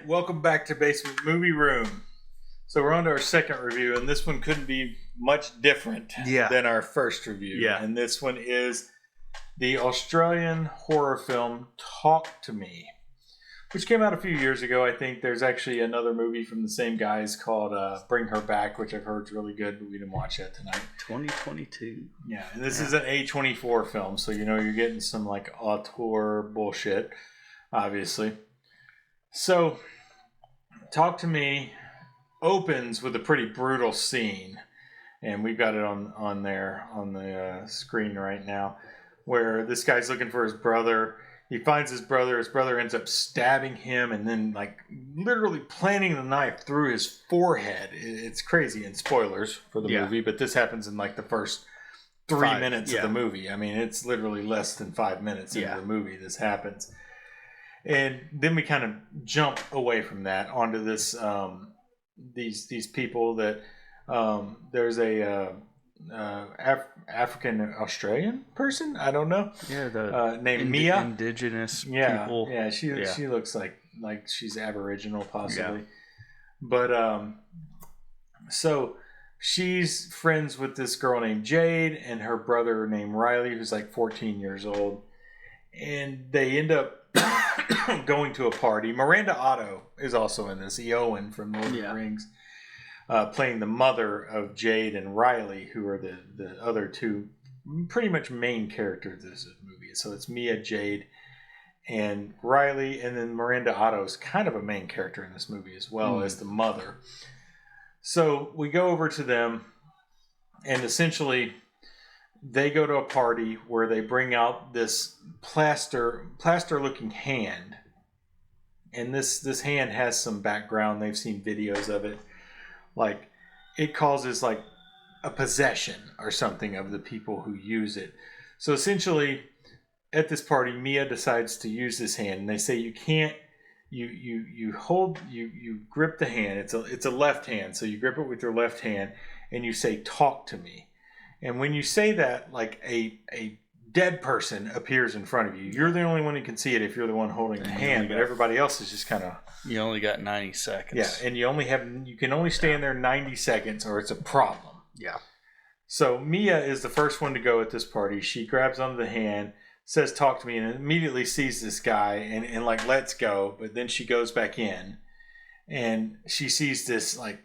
welcome back to Basement Movie Room. So we're on to our second review, and this one couldn't be much different than our first review. Yeah. And this one is the Australian horror film Talk to Me, which came out a few years ago. I think there's actually another movie from the same guys called Bring Her Back, which I've heard is really good, but we didn't watch that tonight. 2022. Yeah, and this is an A24 film, so you know you're getting some like auteur bullshit, obviously. So, Talk to Me opens with a pretty brutal scene, and we've got it on there on the screen right now, where this guy's looking for his brother. He finds his brother. His brother ends up stabbing him and then like literally planting the knife through his forehead. It's crazy. And spoilers for the movie, but this happens in like the first 3 minutes of the movie. I mean, it's literally less than 5 minutes into the movie this happens. And then we kind of jump away from that onto this these people that there's a African Australian person, I don't know, named Mia, indigenous people. Yeah, she looks like she's Aboriginal possibly, but so she's friends with this girl named Jade and her brother named Riley, who's like 14 years old, and they end up going to a party. Miranda Otto is also in this. Eowyn from Lord of the Rings, playing the mother of Jade and Riley, who are the other two pretty much main characters of this movie. So it's Mia, Jade, and Riley, and then Miranda Otto is kind of a main character in this movie as well as the mother. So we go over to them, and essentially they go to a party where they bring out this plaster looking hand, and this hand has some background. They've seen videos of it, like it causes like a possession or something of the people who use it. So essentially at this party, Mia decides to use this hand, and they say you can't, you grip the hand. It's a left hand, so you grip it with your left hand and you say talk to me. And when you say that, like a dead person appears in front of you. You're the only one who can see it if you're the one holding the hand, but everybody else is just kind of... You only got 90 seconds. Yeah, and you can only stand there 90 seconds or it's a problem. Yeah. So Mia is the first one to go at this party. She grabs onto the hand, says talk to me, and immediately sees this guy and like lets go, but then she goes back in and she sees this like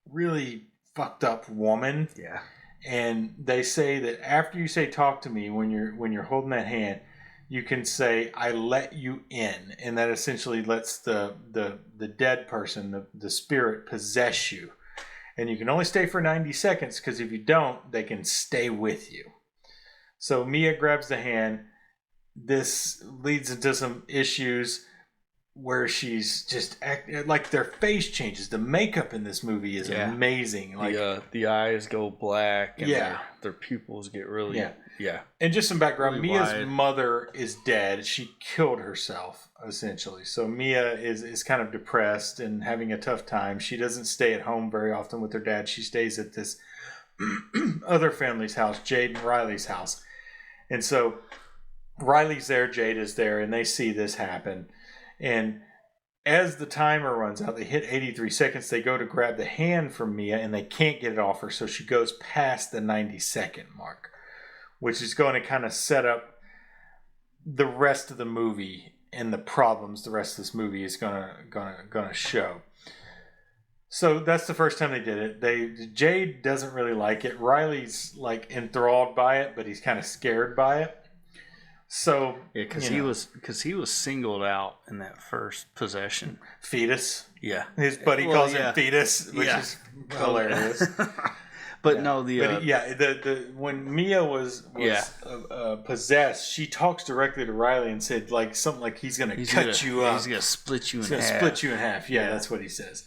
really fucked up woman. Yeah. And they say that after you say talk to me, when you're holding that hand, you can say I let you in, and that essentially lets the dead person, the spirit, possess you. And you can only stay for 90 seconds, because if you don't, they can stay with you. So Mia grabs the hand. This leads into some issues where she's just like their face changes. The makeup in this movie is amazing. Like the eyes go black, and their pupils get really And just some background: really Mia's wide. mother is dead. She killed herself essentially. So Mia is kind of depressed and having a tough time. She doesn't stay at home very often with her dad. She stays at this other family's house, Jade and Riley's house. And so Riley's there, Jade is there, and they see this happen. And as the timer runs out, they hit 83 seconds, they go to grab the hand from Mia, and they can't get it off her, so she goes past the 90-second mark, which is going to kind of set up the rest of the movie and the problems the rest of this movie is gonna show. So that's the first time they did it. Jade doesn't really like it. Riley's like enthralled by it, but he's kind of scared by it. So because he was singled out in that first possession. Fetus. Yeah, his buddy calls him Fetus, which is hilarious. But no, when Mia was possessed, she talks directly to Riley and said like something like he's gonna cut you up. He's gonna split you in half. Split you in half. Yeah, that's what he says.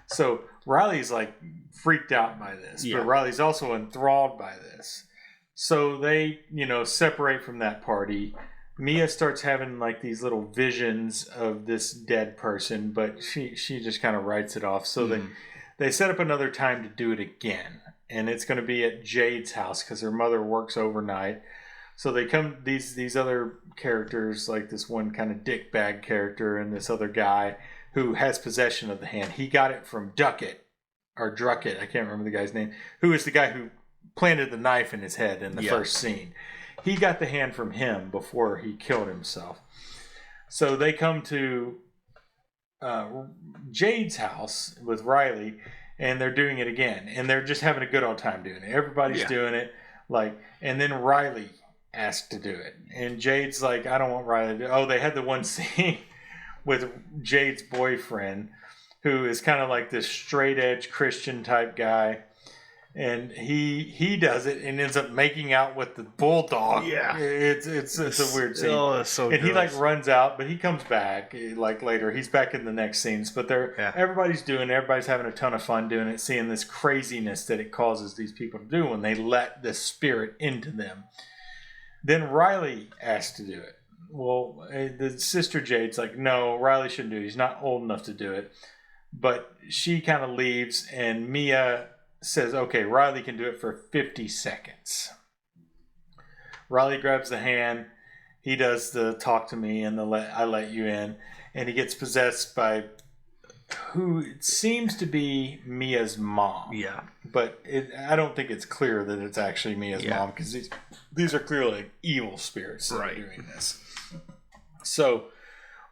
So Riley's like freaked out by this, but Riley's also enthralled by this. So they, separate from that party. Mia starts having like these little visions of this dead person, but she just kind of writes it off. So they set up another time to do it again, and it's going to be at Jade's house because her mother works overnight. So they come, these other characters, like this one kind of dickbag character and this other guy, who has possession of the hand. He got it from Duckett or Druckett. I can't remember the guy's name. Who is the guy who planted the knife in his head in the first scene? He got the hand from him before he killed himself. So they come to Jade's house with Riley, and they're doing it again, and they're just having a good old time doing it. Everybody's doing it, and then Riley asked to do it, and Jade's like, I don't want Riley to do it. Oh, they had the one scene with Jade's boyfriend, who is kind of like this straight edge Christian type guy, and he does it and ends up making out with the bulldog. Yeah, it's a weird scene. Oh, it's so. And gross. He runs out, but he comes back later. He's back in the next scenes, but everybody's having a ton of fun doing it, seeing this craziness that it causes these people to do when they let the spirit into them. Then Riley asked to do it. Well, the sister Jade's like, no, Riley shouldn't do it. He's not old enough to do it. But she kind of leaves, and Mia says, okay, Riley can do it for 50 seconds. Riley grabs the hand. He does the talk to me and I let you in. And he gets possessed by who seems to be Mia's mom. Yeah. But I don't think it's clear that it's actually Mia's mom, because these are clearly like evil spirits that are doing this. So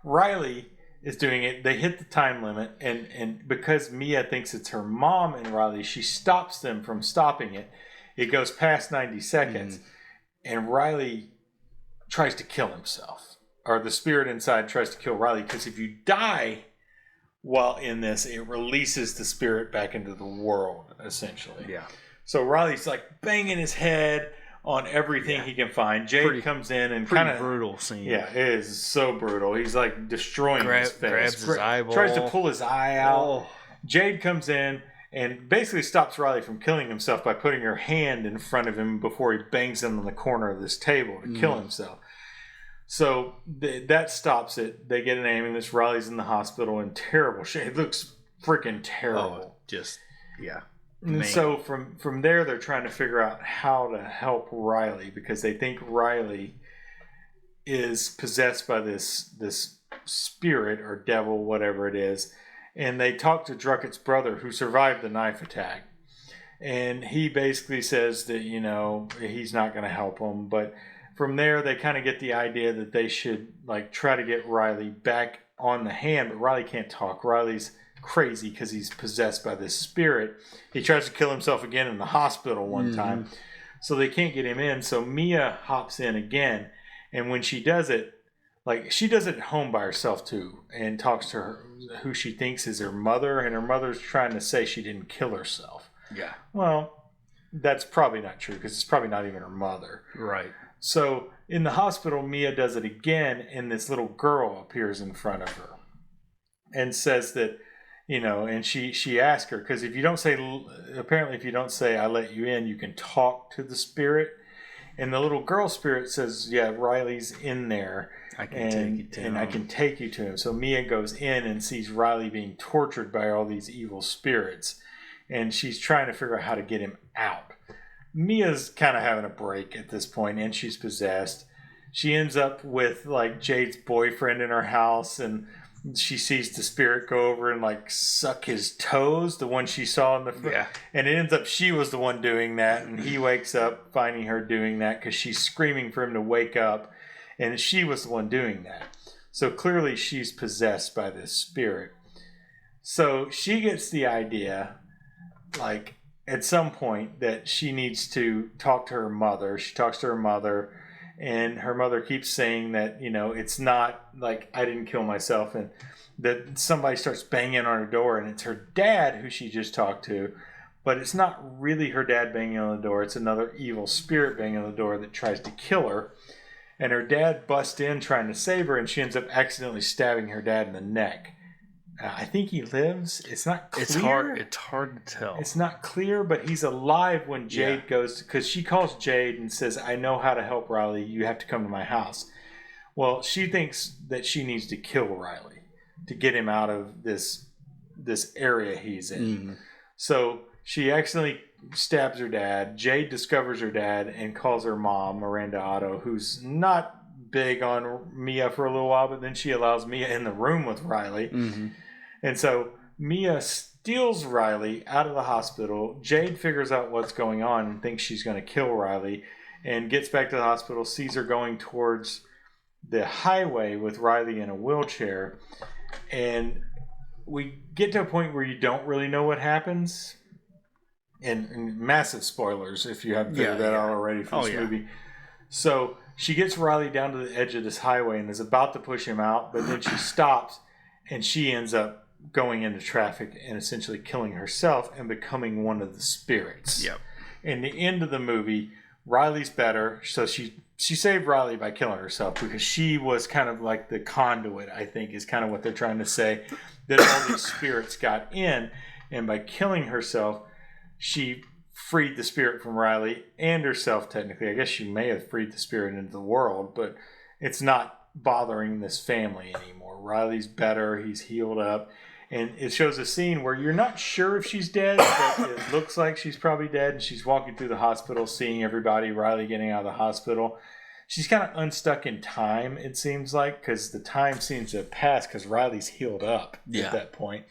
Riley is doing it. They hit the time limit, and because Mia thinks it's her mom and Riley, she stops them from stopping it. It goes past 90 seconds, and Riley tries to kill himself, or the spirit inside tries to kill Riley, because if you die while in this, it releases the spirit back into the world, essentially. Yeah. So Riley's like banging his head on everything he can find. Jade comes in and kind of brutal scene. Yeah, it is so brutal. He's like destroying his face. Grabs his eyeball. Tries to pull his eye out. Oh. Jade comes in and basically stops Riley from killing himself by putting her hand in front of him before he bangs him on the corner of this table to kill himself. So that stops it. They get an ambulance. Riley's in the hospital in terrible shape. It looks freaking terrible. And so from there, they're trying to figure out how to help Riley, because they think Riley is possessed by this spirit or devil, whatever it is. And they talk to Druckett's brother, who survived the knife attack. And he basically says that, he's not going to help him. But from there, they kind of get the idea that they should try to get Riley back on the hand. But Riley can't talk. Riley's crazy because he's possessed by this spirit. He tries to kill himself again in the hospital one time, so they can't get him in. So Mia hops in again, and when she does it, she does it at home by herself too, and talks to her who she thinks is her mother, and her mother's trying to say she didn't kill herself. Yeah. Well, that's probably not true, because it's probably not even her mother. Right. So in the hospital, Mia does it again, and this little girl appears in front of her and says that, and she asked her, because if you don't say I let you in, you can talk to the spirit. And the little girl spirit says, yeah, Riley's in there. I can take you to him. So Mia goes in and sees Riley being tortured by all these evil spirits. And she's trying to figure out how to get him out. Mia's kind of having a break at this point, and she's possessed. She ends up with Jade's boyfriend in her house, and she sees the spirit go over and suck his toes, the one she saw in the and it ends up she was the one doing that, and he wakes up finding her doing that because she's screaming for him to wake up, and she was the one doing that. So clearly she's possessed by this spirit. So she gets the idea at some point that she needs to talk to her mother. She talks to her mother, and her mother keeps saying that, it's not I didn't kill myself, and that somebody starts banging on her door, and it's her dad who she just talked to, but it's not really her dad banging on the door. It's another evil spirit banging on the door that tries to kill her, and her dad busts in trying to save her, and she ends up accidentally stabbing her dad in the neck. I think he lives. It's not clear. It's hard to tell. It's not clear, but he's alive when Jade goes, because she calls Jade and says, I know how to help Riley. You have to come to my house. Well, she thinks that she needs to kill Riley to get him out of this area he's in. So she accidentally stabs her dad. Jade discovers her dad and calls her mom, Miranda Otto, who's not big on Mia for a little while, but then she allows Mia in the room with Riley. And so Mia steals Riley out of the hospital. Jade figures out what's going on and thinks she's going to kill Riley and gets back to the hospital, sees her going towards the highway with Riley in a wheelchair. And we get to a point where you don't really know what happens. And massive spoilers if you haven't figured that out already for this movie. So she gets Riley down to the edge of this highway and is about to push him out, but then she stops and she ends up going into traffic and essentially killing herself and becoming one of the spirits. Yep. In the end of the movie, Riley's better, so she saved Riley by killing herself because she was kind of like the conduit, I think, is kind of what they're trying to say, that all these spirits got in, and by killing herself, she freed the spirit from Riley and herself, technically. I guess she may have freed the spirit into the world, but it's not bothering this family anymore. Riley's better. He's healed up. And it shows a scene where you're not sure if she's dead, but it looks like she's probably dead. And she's walking through the hospital, seeing everybody, Riley getting out of the hospital. She's kind of unstuck in time, it seems like, because the time seems to have passed because Riley's healed up at that point.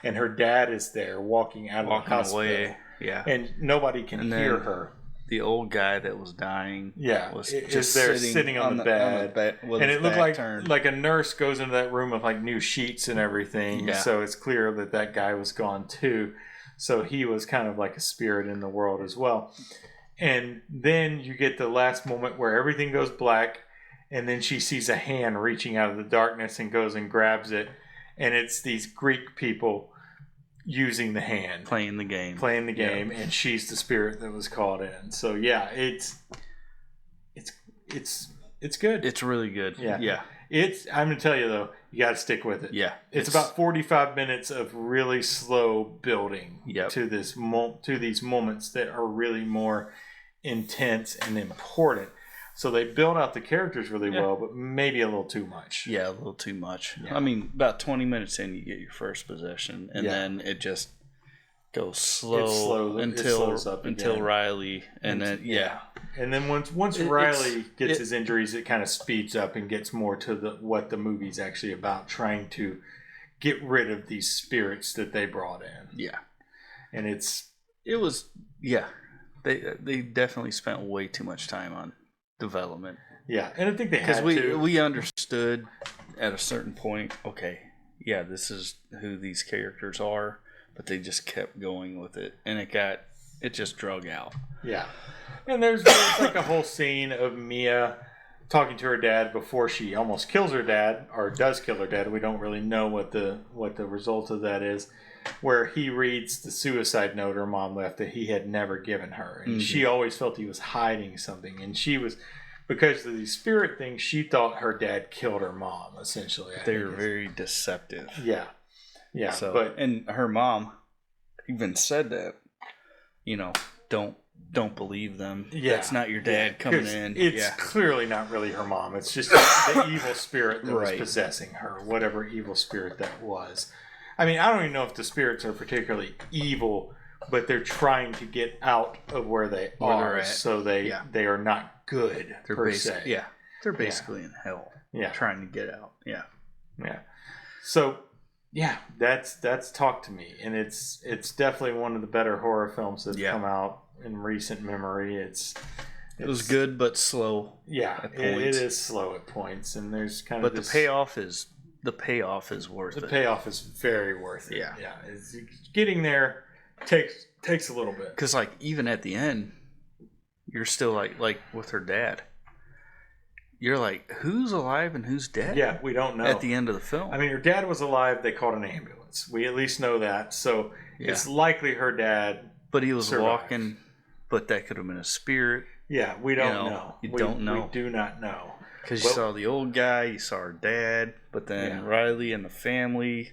And her dad is there walking out of the hospital. Away. Yeah. And nobody can hear her. The old guy that was dying was just there sitting on the bed. And it looked like a nurse goes into that room with like new sheets and everything. Yeah. So it's clear that guy was gone too. So he was kind of like a spirit in the world as well. And then you get the last moment where everything goes black. And then she sees a hand reaching out of the darkness and goes and grabs it. And it's these Greek people using the hand, playing the game, and she's the spirit that was called in. So yeah, it's good. It's really good. Yeah. I'm gonna tell you though, you got to stick with it. Yeah, it's about 45 minutes of really slow building to these moments that are really more intense and important. So they build out the characters really well, but maybe a little too much. Yeah, a little too much. Yeah. I mean, about 20 minutes in, you get your first possession, and then it just goes slow until Riley, and then and then once Riley gets his injuries, it kind of speeds up and gets more to what the movie's actually about, trying to get rid of these spirits that they brought in. Yeah, and they definitely spent way too much time on development. Yeah, and I think they had to. We understood at a certain point, okay, yeah, this is who these characters are, but they just kept going with it, and it just drug out. Yeah, and there's like a whole scene of Mia talking to her dad before she almost kills her dad, or does kill her dad. We don't really know what the result of that is. Where he reads the suicide note her mom left that he had never given her. And she always felt he was hiding something. And she was, because of these spirit things, she thought her dad killed her mom, essentially. They were very deceptive. Yeah. Yeah. So, and her mom even said that, don't believe them. Yeah. That's not your dad coming in. It's clearly not really her mom. It's just the evil spirit that was possessing her, whatever evil spirit that was. I mean, I don't even know if the spirits are particularly evil, but they're trying to get out of where they are, so they are not good per se. Yeah, they're basically in hell. Yeah, trying to get out. Yeah, yeah. So, that's Talk to Me, and it's definitely one of the better horror films that's come out in recent memory. It was good but slow. Yeah, it is slow at points, and there's kind of. But the payoff is. The payoff is worth it. The payoff is very worth it. Yeah. Yeah. It's getting there takes a little bit. Because, even at the end, you're still like with her dad. You're like, who's alive and who's dead? Yeah, we don't know. At the end of the film. I mean, her dad was alive. They called an ambulance. We at least know that. So it's likely her dad But he was survived. walking, but that could have been a spirit. Yeah, we don't know. You don't know. We do not know. Because you saw the old guy, you saw her dad, but then Riley and the family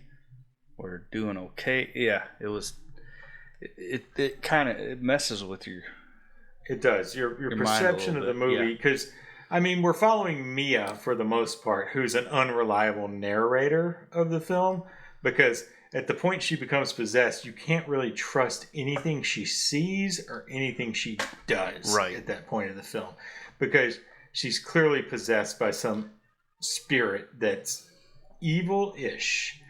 were doing okay. Yeah, it was. It kind of messes with your. It does your perception of the movie because, I mean, we're following Mia for the most part, who's an unreliable narrator of the film, because at the point she becomes possessed, you can't really trust anything she sees or anything she does at that point of the film, because she's clearly possessed by some spirit that's evil-ish,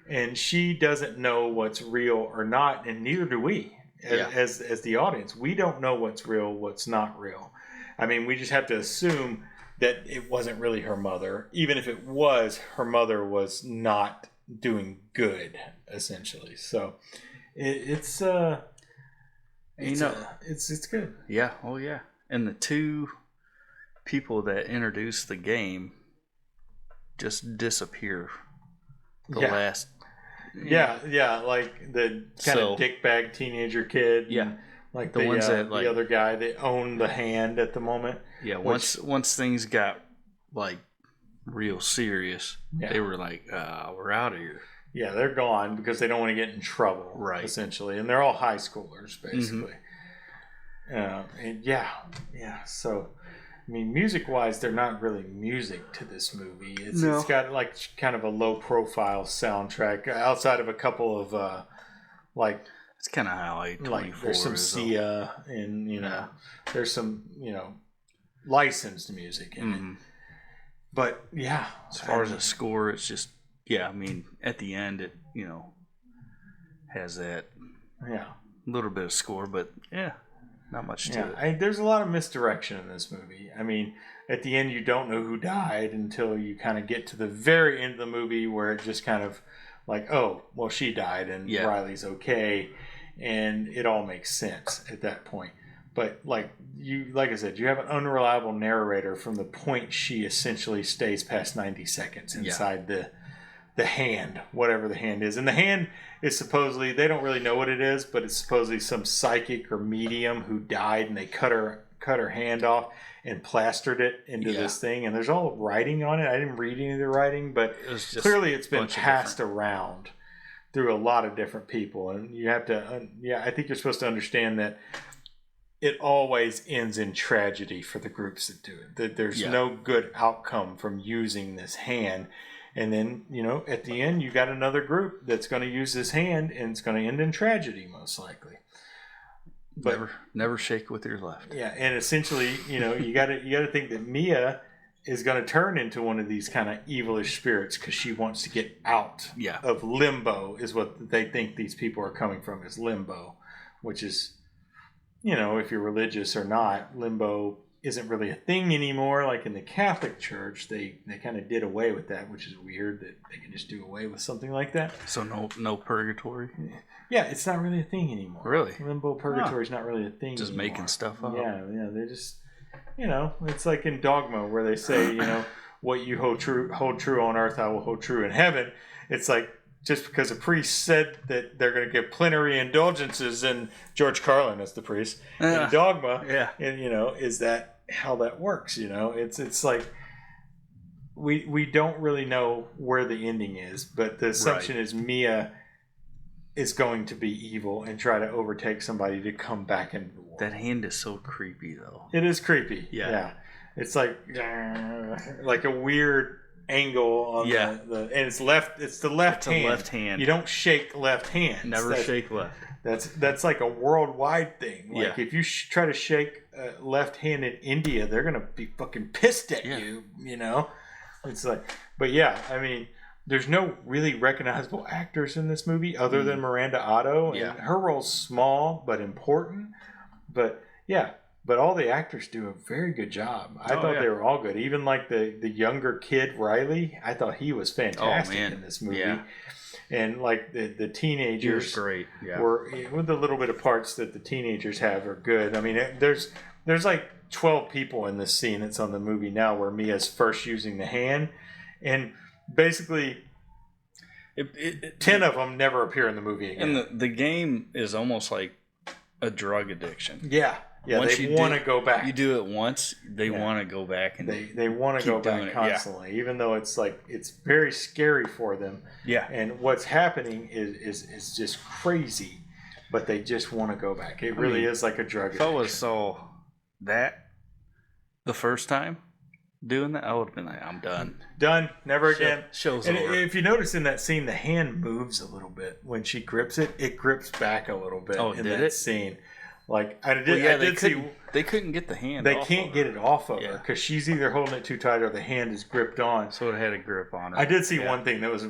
and she doesn't know what's real or not, and neither do we as the audience. We don't know what's real, what's not real. I mean, we just have to assume that it wasn't really her mother. Even if it was, her mother was not doing good, essentially. So it's good. Yeah. Oh yeah. And the two people that introduced the game just disappear. Last. Yeah, like the kind of dickbag teenager kid. Yeah. And like the ones that the other guy that owned the hand at the moment. Yeah. Once things got like real serious, they were like, "We're out of here." Yeah, they're gone because they don't want to get in trouble, right? Essentially, and they're all high schoolers, basically. And so. I mean, music-wise, they're not really music to this movie. It's got like kind of a low-profile soundtrack outside of a couple of It's kind of how I-24 like there's some Sia and there's some licensed music in it. But yeah, as far as the score, it's just I mean, at the end, it has that little bit of score, but not much to it. There's a lot of misdirection in this movie. I mean, at the end, you don't know who died until you kind of get to the very end of the movie where it just kind of like, oh, well, she died and Riley's okay. And it all makes sense at that point. But like I said, you have an unreliable narrator from the point she essentially stays past 90 seconds inside the hand, whatever the hand is. And the hand is supposedly, they don't really know what it is, but it's supposedly some psychic or medium who died and they cut her hand off and plastered it into this thing. And there's all writing on it. I didn't read any of the writing, but clearly it's been passed around through a lot of different people. And you have to, I think you're supposed to understand that it always ends in tragedy for the groups that do it. That there's no good outcome from using this hand. And then, at the end, you got another group that's going to use this hand, and it's going to end in tragedy, most likely. But never shake with your left. Yeah, and essentially, you got to think that Mia is going to turn into one of these kind of evilish spirits because she wants to get out of limbo, is what they think these people are coming from, is limbo, which is, if you're religious or not, limbo isn't really a thing anymore. Like in the Catholic Church, they kind of did away with that, which is weird that they can just do away with something like that. So no purgatory? Yeah, it's not really a thing anymore. Really? Limbo purgatory is not really a thing just anymore. Making stuff up. Yeah, they just, it's like in Dogma where they say, what you hold true on earth, I will hold true in heaven. It's like, just because a priest said that they're going to give plenary indulgences, and George Carlin is the priest in Dogma, and is that how that works? It's like we don't really know where the ending is, but the assumption is Mia is going to be evil and try to overtake somebody to come back into the world. That hand is so creepy, though. It is creepy. Yeah. It's like a weird angle on the and it's left. It's the left hand. Left hand. You don't shake left hands. Never shake left. That's like a worldwide thing. Like if you try to shake left hand in India, they're gonna be fucking pissed at you. It's like, but I mean, there's no really recognizable actors in this movie other than Miranda Otto, and her role's small but important. But but all the actors do a very good job. I thought they were all good. Even like the younger kid, Riley, I thought he was fantastic in this movie. Yeah. And like the teenagers, he was great. Yeah. Were with the little bit of parts that the teenagers have are good. I mean, there's like 12 people in this scene that's on the movie now where Mia's first using the hand, and basically 10 of them never appear in the movie again. And the game is almost like a drug addiction. Yeah. Once they want to go back. You do it once, they want to go back, and they want to go back constantly, even though it's like it's very scary for them. Yeah. And what's happening is just crazy, but they just want to go back. It really is like a drug addiction. If I would have saw that the first time doing that, I would have been like, I'm done. Done. Never again. Show's and over. If you notice in that scene, the hand moves a little bit when she grips it. It grips back a little bit in that scene. Like I did see, they couldn't get the hand. They can't get it off of her because she's either holding it too tight or the hand is gripped on. So it had a grip on her. I did see one thing that was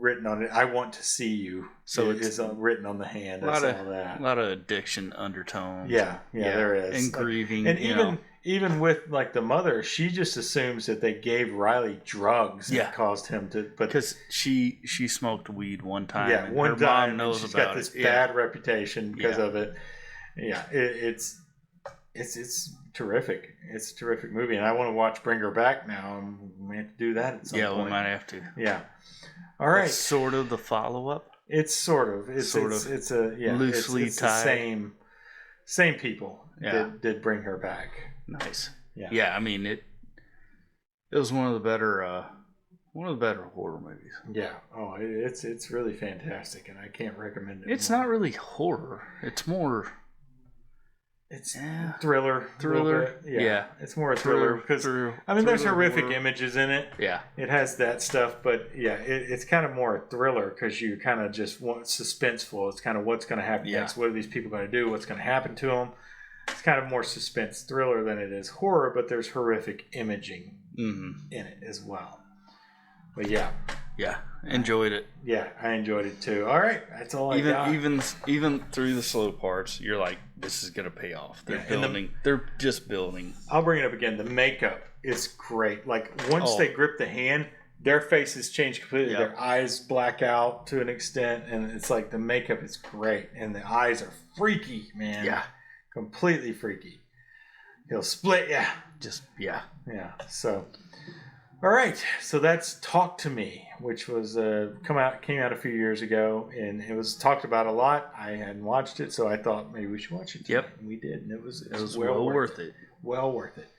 written on it. I want to see you. So it's written on the hand. I saw that. A lot of addiction undertones. Yeah, there is. And grieving. And even with like the mother, she just assumes that they gave Riley drugs that caused him to. Because she smoked weed one time. Yeah, and one her time. Mom knows she's about got this it. bad reputation because of it. Yeah, it's terrific. It's a terrific movie, and I want to watch Bring Her Back now. And we have to do that at some point. Yeah, we might have to. Yeah. All right. It's sort of the follow-up. It's sort of. It's loosely it's tied. The same people did Bring Her Back. Nice. Yeah. Yeah. I mean, it was one of the better horror movies. Yeah. Oh, it's really fantastic, and I can't recommend it. It's more. not really horror. It's more. It's thriller. Yeah. It's more a thriller because there's horrific images in it. Yeah. It has that stuff, but it's kind of more a thriller because you kind of just want suspenseful. It's kind of what's going to happen next. What are these people going to do? What's going to happen to them? It's kind of more suspense thriller than it is horror, but there's horrific imaging in it as well. But yeah, enjoyed it. Yeah, I enjoyed it too. All right, that's all I got. Even through the slow parts, you're like, this is gonna pay off. They're building. They're just building. I'll bring it up again. The makeup is great. Like once they grip the hand, their faces change completely. Yep. Their eyes black out to an extent, and it's like the makeup is great, and the eyes are freaky, man. Yeah, completely freaky. He'll split. Yeah. So. All right, so that's Talk to Me, which was came out a few years ago, and it was talked about a lot. I hadn't watched it, so I thought maybe we should watch it tonight. Yep, and we did, and it was well worth it. Well worth it.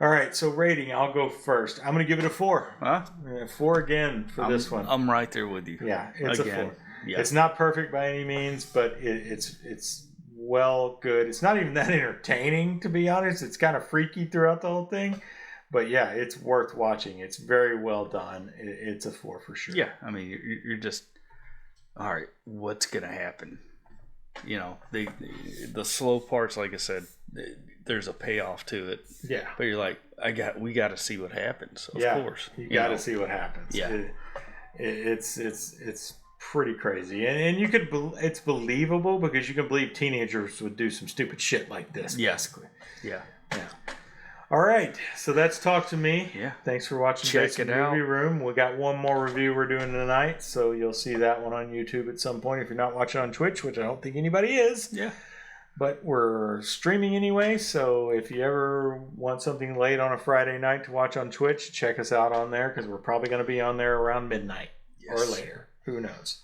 All right, so rating, I'll go first. I'm going to give it a 4. Huh? 4 again for this one. I'm right there with you. Yeah, it's again. A 4. Yeah. It's not perfect by any means, but it's well good. It's not even that entertaining, to be honest. It's kind of freaky throughout the whole thing. But yeah, it's worth watching. It's very well done. It's a 4 for sure. Yeah, I mean, you're just, all right, what's gonna happen? The slow parts, like I said, there's a payoff to it. Yeah. But you're like, we got to see what happens. Of course, you got to see what happens. Yeah. It's pretty crazy, and you could. It's believable because you can believe teenagers would do some stupid shit like this. Basically. Yeah. All right, so that's Talk to Me. Yeah. Thanks for watching. Check it out. Movie Room. We got one more review we're doing tonight, so you'll see that one on YouTube at some point if you're not watching on Twitch, which I don't think anybody is. Yeah. But we're streaming anyway, so if you ever want something late on a Friday night to watch on Twitch, check us out on there because we're probably going to be on there around midnight or later. Who knows?